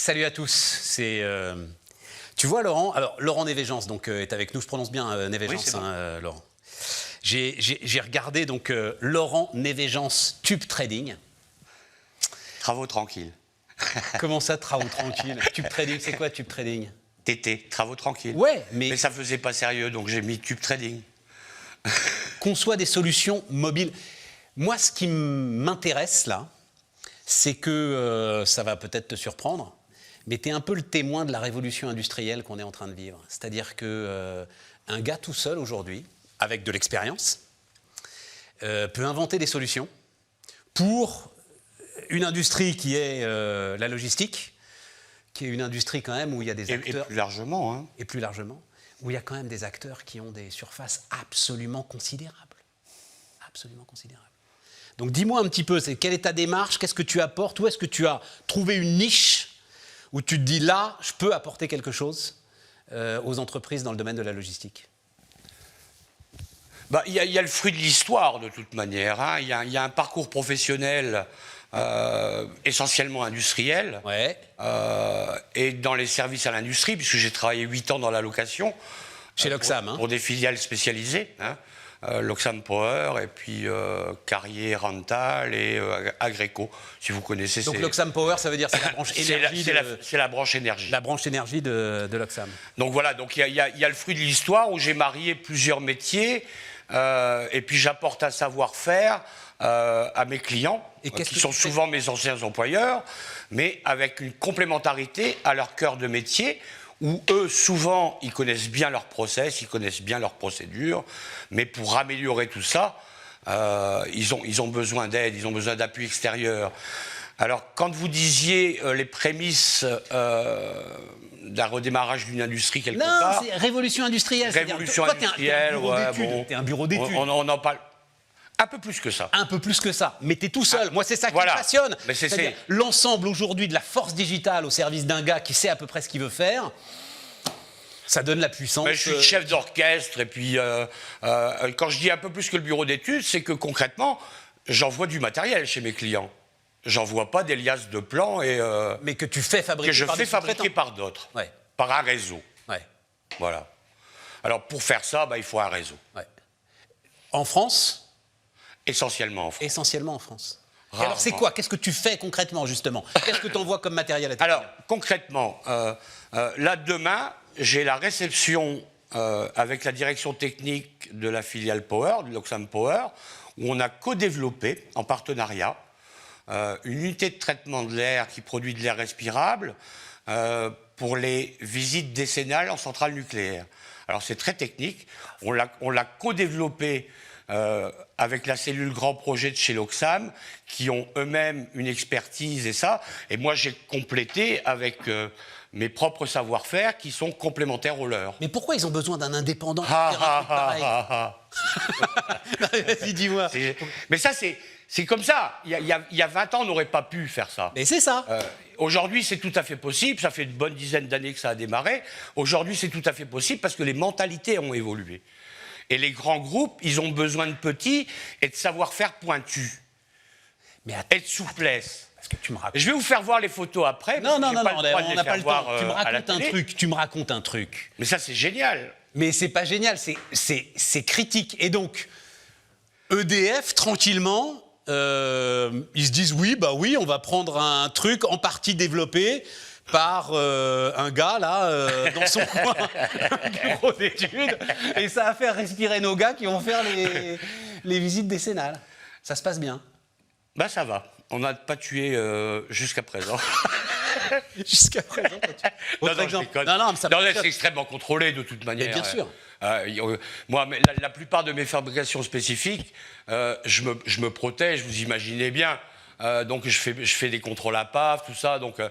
Salut à tous. Tu vois Laurent, alors Laurent Névégence est avec nous. Je prononce bien Névégence, oui, bon. Laurent. J'ai regardé Laurent Névégence Tube Trading. Travaux tranquilles. Comment ça, travaux tranquilles? Tube Trading, c'est quoi Tube Trading? TT, travaux tranquilles. Ouais, mais ça faisait pas sérieux, donc j'ai mis Tube Trading. Conçoit des solutions mobiles. Moi, ce qui m'intéresse là, c'est que ça va peut-être te surprendre, mais tu es un peu le témoin de la révolution industrielle qu'on est en train de vivre. C'est-à-dire qu'un gars tout seul aujourd'hui, avec de l'expérience, peut inventer des solutions pour une industrie qui est la logistique, qui est une industrie quand même où il y a des acteurs... Et plus largement. Hein. Et plus largement, où il y a quand même des acteurs qui ont des surfaces absolument considérables. Absolument considérables. Donc dis-moi un petit peu, quelle est ta démarche, qu'est-ce que tu apportes, où est-ce que tu as trouvé une niche où tu te dis là, je peux apporter quelque chose aux entreprises dans le domaine de la logistique? Il y a le fruit de l'histoire de toute manière. Hein. Il y a un parcours professionnel essentiellement industriel, ouais. Et dans les services à l'industrie, puisque j'ai travaillé 8 ans dans la location. Chez Loxam. Pour des filiales spécialisées. Hein. Loxam Power, et puis Carrier Rental et Agreco, si vous connaissez. Donc Loxam Power, ça veut dire c'est la branche énergie. C'est la branche énergie. La branche énergie de Loxam. Donc voilà, donc il y a le fruit de l'histoire où j'ai marié plusieurs métiers, et puis j'apporte un savoir-faire à mes clients, qui sont souvent mes anciens employeurs, mais avec une complémentarité à leur cœur de métier, où eux, souvent, ils connaissent bien leur process, ils connaissent bien leurs procédures, mais pour améliorer tout ça, ils ont besoin d'aide, ils ont besoin d'appui extérieur. Alors, quand vous disiez les prémices d'un redémarrage d'une industrie quelque part... Non, c'est révolution industrielle. Révolution industrielle, ouais, bon... T'es un bureau d'études. On en parle... Un peu plus que ça. Un peu plus que ça. Mais t'es tout seul. Moi, c'est ça qui me passionne. C'est-à-dire l'ensemble aujourd'hui de la force digitale au service d'un gars qui sait à peu près ce qu'il veut faire. Ça donne la puissance. Je suis chef d'orchestre. Et puis, quand je dis un peu plus que le bureau d'études, c'est que concrètement, j'envoie du matériel chez mes clients. J'envoie pas des liasses de plans. Mais que tu fais fabriquer que je fais fabriquer par d'autres. Ouais. Par un réseau. Ouais. Voilà. Alors, pour faire ça, il faut un réseau. Ouais. En France ? Essentiellement en France. Essentiellement en France. Et alors c'est quoi? Qu'est-ce que tu fais concrètement justement? Qu'est-ce que tu envoies comme matériel à tes Alors concrètement, là demain, j'ai la réception avec la direction technique de la filiale Power, de Loxam Power, où on a co-développé en partenariat une unité de traitement de l'air qui produit de l'air respirable pour les visites décennales en centrale nucléaire. Alors c'est très technique, on l'a co-développé avec la cellule Grand Projet de chez Loxam, qui ont eux-mêmes une expertise et ça. Et moi, j'ai complété avec mes propres savoir-faire qui sont complémentaires aux leurs. Mais pourquoi ils ont besoin d'un indépendant pour faire un truc pareil? Vas-y, dis-moi. Mais ça, c'est comme ça. Il y a 20 ans, on n'aurait pas pu faire ça. Mais c'est ça. Aujourd'hui, c'est tout à fait possible. Ça fait une bonne dizaine d'années que ça a démarré. Aujourd'hui, c'est tout à fait possible parce que les mentalités ont évolué. Et les grands groupes, ils ont besoin de petits et de savoir-faire pointu. Et de souplesse. Parce que tu me racontes... Je vais vous faire voir les photos après. Non, on n'a pas le temps. Tu me racontes un truc. Mais ça, c'est génial. Mais c'est pas génial, c'est critique. Et donc, EDF, tranquillement, ils se disent oui, on va prendre un truc en partie développé par un gars, là, dans son coin, un bureau d'études, et ça va faire respirer nos gars qui vont faire les visites décennales. Ça se passe bien. Ça va. On n'a pas tué jusqu'à présent. Jusqu'à présent, non, je déconne. Non, c'est extrêmement contrôlé, de toute manière. Mais bien sûr. Moi, la plupart de mes fabrications spécifiques, je me protège, vous imaginez bien. Donc je fais des contrôles à PAF, tout ça. Donc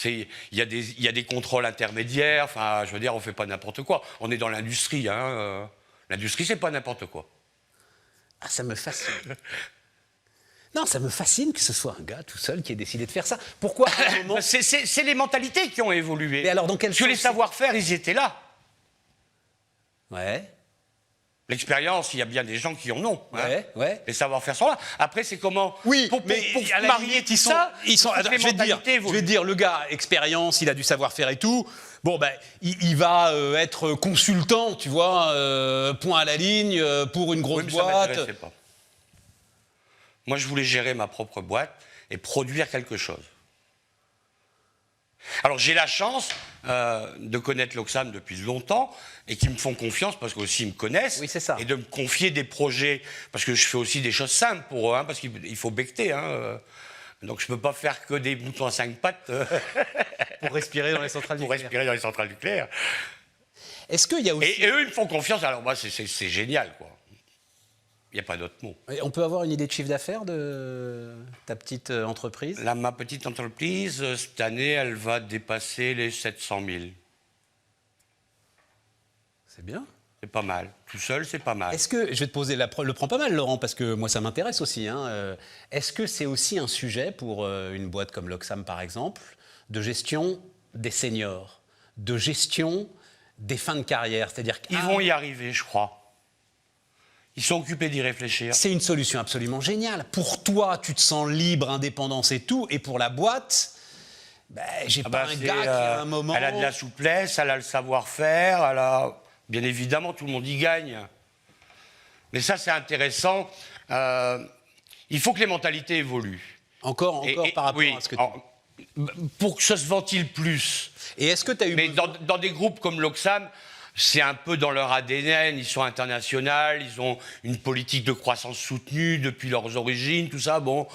il y a des contrôles intermédiaires. Enfin, je veux dire, on fait pas n'importe quoi. On est dans l'industrie. Hein, l'industrie, c'est pas n'importe quoi. Ah, ça me fascine. Non, ça me fascine que ce soit un gars tout seul qui ait décidé de faire ça. Pourquoi à un moment... C'est les mentalités qui ont évolué. Mais alors, dans quel Parce que les savoir-faire, ils étaient là. Ouais. L'expérience, il y a bien des gens qui en ont. Ouais. Les savoir-faire sont là. Après, c'est comment... Oui, pour mais à la marier limite, tout ça, attends, je vais te dire, le gars, expérience, il a du savoir-faire et tout. Bon, ben, il va être consultant, tu vois, point à la ligne, pour une grosse Oui, mais ça boîte. m'intéressait pas. Moi, je voulais gérer ma propre boîte et produire quelque chose. Alors, j'ai la chance de connaître l'Oxam depuis longtemps et qui me font confiance parce qu'aussi ils me connaissent. Oui, c'est ça. Et de me confier des projets, parce que je fais aussi des choses simples pour eux, parce qu'il faut becter. Donc, je ne peux pas faire que des moutons à 5 pattes Pour respirer dans les centrales pour nucléaires. respirer dans les centrales nucléaires. Est-ce qu'il y a aussi... Et eux, ils me font confiance. Alors, moi, c'est génial, quoi. Il n'y a pas d'autre mot. On peut avoir une idée de chiffre d'affaires de ta petite entreprise? Là, ma petite entreprise, cette année, elle va dépasser les 700 000. C'est bien. C'est pas mal. Tout seul, c'est pas mal. Est-ce que, je vais te poser le prends pas mal, Laurent, parce que moi ça m'intéresse aussi. Est-ce que c'est aussi un sujet pour une boîte comme l'Oxam, par exemple, de gestion des seniors, de gestion des fins de carrière? C'est-à-dire Ils vont y arriver, je crois. Ils sont occupés d'y réfléchir. C'est une solution absolument géniale. Pour toi, tu te sens libre, indépendance et tout, et pour la boîte, j'ai pas un gars qui à un moment... Elle a de la souplesse, elle a le savoir-faire, elle a... Bien évidemment, tout le monde y gagne. Mais ça, c'est intéressant. Il faut que les mentalités évoluent. Encore par rapport à ce que pour que ça se ventile plus. Et est-ce que tu as eu... Mais dans des groupes comme l'Oxam, c'est un peu dans leur ADN, ils sont internationaux, ils ont une politique de croissance soutenue depuis leurs origines, tout ça. Bon,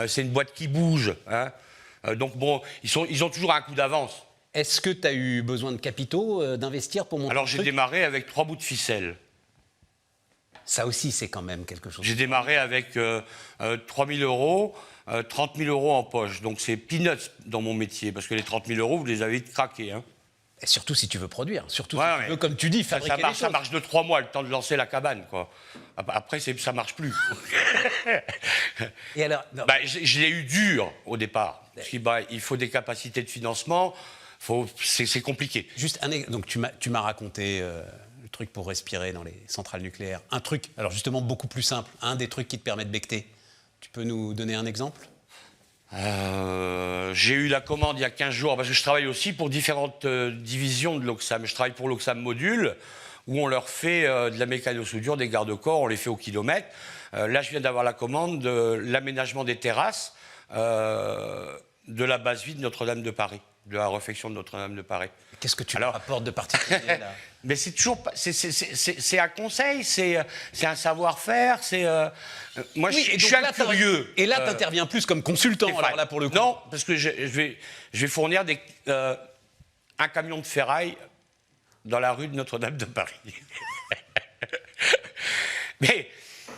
c'est une boîte qui bouge. Donc bon, ils ont toujours un coup d'avance. Est-ce que tu as eu besoin de capitaux, d'investir pour monter? Alors j'ai démarré avec 3 bouts de ficelle. Ça aussi, c'est quand même quelque chose. J'ai démarré avec 3 000 euros, 30 000 euros en poche. Donc c'est peanuts dans mon métier, parce que les 30 000 euros, vous les avez vite craqués. Et surtout si tu veux produire, surtout si tu veux, comme tu dis, fabriquer les choses. Ça marche de 3 mois, le temps de lancer la cabane, quoi. Après, ça marche plus. Et alors, je l'ai eu dur au départ. Parce qu'il faut des capacités de financement. C'est compliqué. Juste donc tu m'as raconté le truc pour respirer dans les centrales nucléaires. Un truc, alors justement beaucoup plus simple, un des trucs qui te permet de becter. Tu peux nous donner un exemple? J'ai eu la commande il y a 15 jours, parce que je travaille aussi pour différentes divisions de l'Oxam. Je travaille pour l'Oxam Module, où on leur fait de la mécano-soudure, des garde-corps, on les fait au kilomètre. Là, je viens d'avoir la commande de l'aménagement des terrasses de la base vie de Notre-Dame de Paris, de la réfection de Notre-Dame de Paris. Qu'est-ce que tu apportes de particulier là? Mais c'est toujours, c'est un conseil, c'est un savoir-faire, moi oui, je suis un curieux. Et là, tu interviens plus comme consultant, alors là pour le coup. Non, parce que je vais fournir un camion de ferraille dans la rue de Notre-Dame de Paris. Mais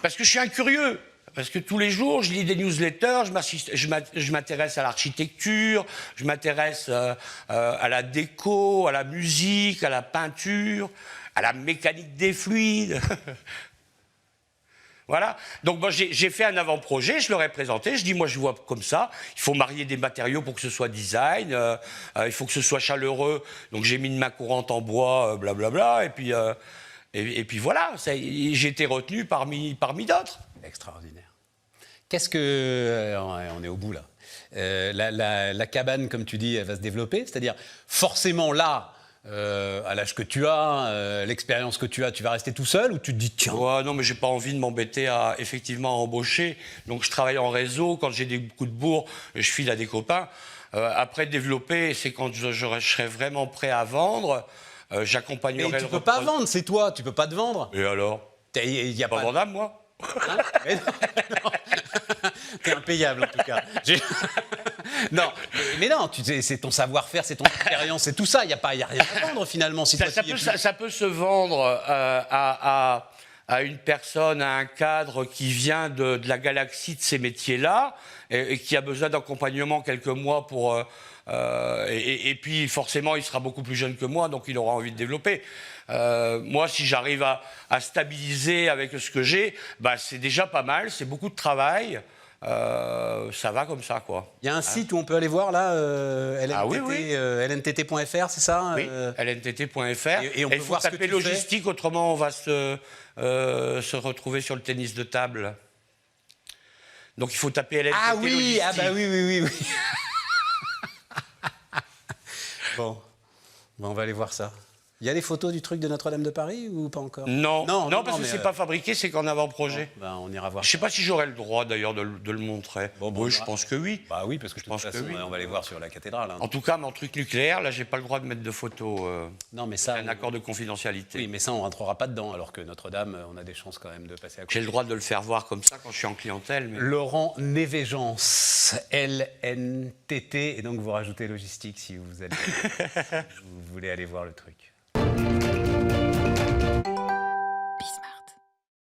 parce que je suis un curieux. Parce que tous les jours, je lis des newsletters, je m'intéresse à l'architecture, je m'intéresse à la déco, à la musique, à la peinture, à la mécanique des fluides. Voilà. Donc moi, j'ai fait un avant-projet, je leur ai présenté, je dis, moi je vois comme ça, il faut marier des matériaux pour que ce soit design, il faut que ce soit chaleureux, donc j'ai mis une main courante en bois, blablabla, et puis voilà, j'ai été retenu parmi d'autres. Extraordinaire. Qu'est-ce que... on est au bout là. La cabane, comme tu dis, elle va se développer. C'est-à-dire, forcément là, à l'âge que tu as, l'expérience que tu as, tu vas rester tout seul ou tu te dis tiens... Ouais, non, mais j'ai pas envie de m'embêter à effectivement embaucher. Donc je travaille en réseau. Quand j'ai des coups de bourre, je file à des copains. Après, développer, c'est quand je serai vraiment prêt à vendre. J'accompagnerai... Mais tu peux pas vendre, c'est toi, tu peux pas te vendre. Et alors? Il y a pas vendable, moi. Hein? Non. T'es impayable en tout cas. Non, mais non, c'est ton savoir-faire, c'est ton expérience, c'est tout ça. Il y a rien à vendre finalement. Si ça peut se vendre à une personne, à un cadre qui vient de la galaxie de ces métiers-là et qui a besoin d'accompagnement quelques mois pour... et puis forcément, il sera beaucoup plus jeune que moi, donc il aura envie de développer. Moi, si j'arrive à stabiliser avec ce que j'ai, c'est déjà pas mal, c'est beaucoup de travail. ça va comme ça, quoi. Il y a un site où on peut aller voir, là, LNTT, Ah oui, oui. LNTT.fr, c'est ça Oui, lntt.fr. Et on peut il faut voir ce que taper tu fais. logistique, autrement on va se retrouver sur le tennis de table. Donc il faut taper LNTT Ah oui, logistique. ah bah oui. Bon, on va aller voir ça. Il y a des photos du truc de Notre-Dame de Paris ou pas encore? Non, parce que mais, c'est pas fabriqué, c'est qu'en avant-projet. Ben, on ira voir. Je sais pas si j'aurai le droit d'ailleurs de le montrer. Bon, Oui, je pense que oui. Bah oui, parce que de toute pense que façon, oui. on va aller voir sur la cathédrale. Hein. En tout cas, mon truc nucléaire, là, j'ai pas le droit de mettre de photos. Non, mais ça, un accord de confidentialité. oui, mais ça, on rentrera pas dedans, alors que Notre-Dame, on a des chances quand même de passer à côté. J'ai le droit de le faire voir comme ça quand je suis en clientèle. Mais... Laurent Névégence, LNTT, et donc vous rajoutez logistique si vous voulez aller voir le truc.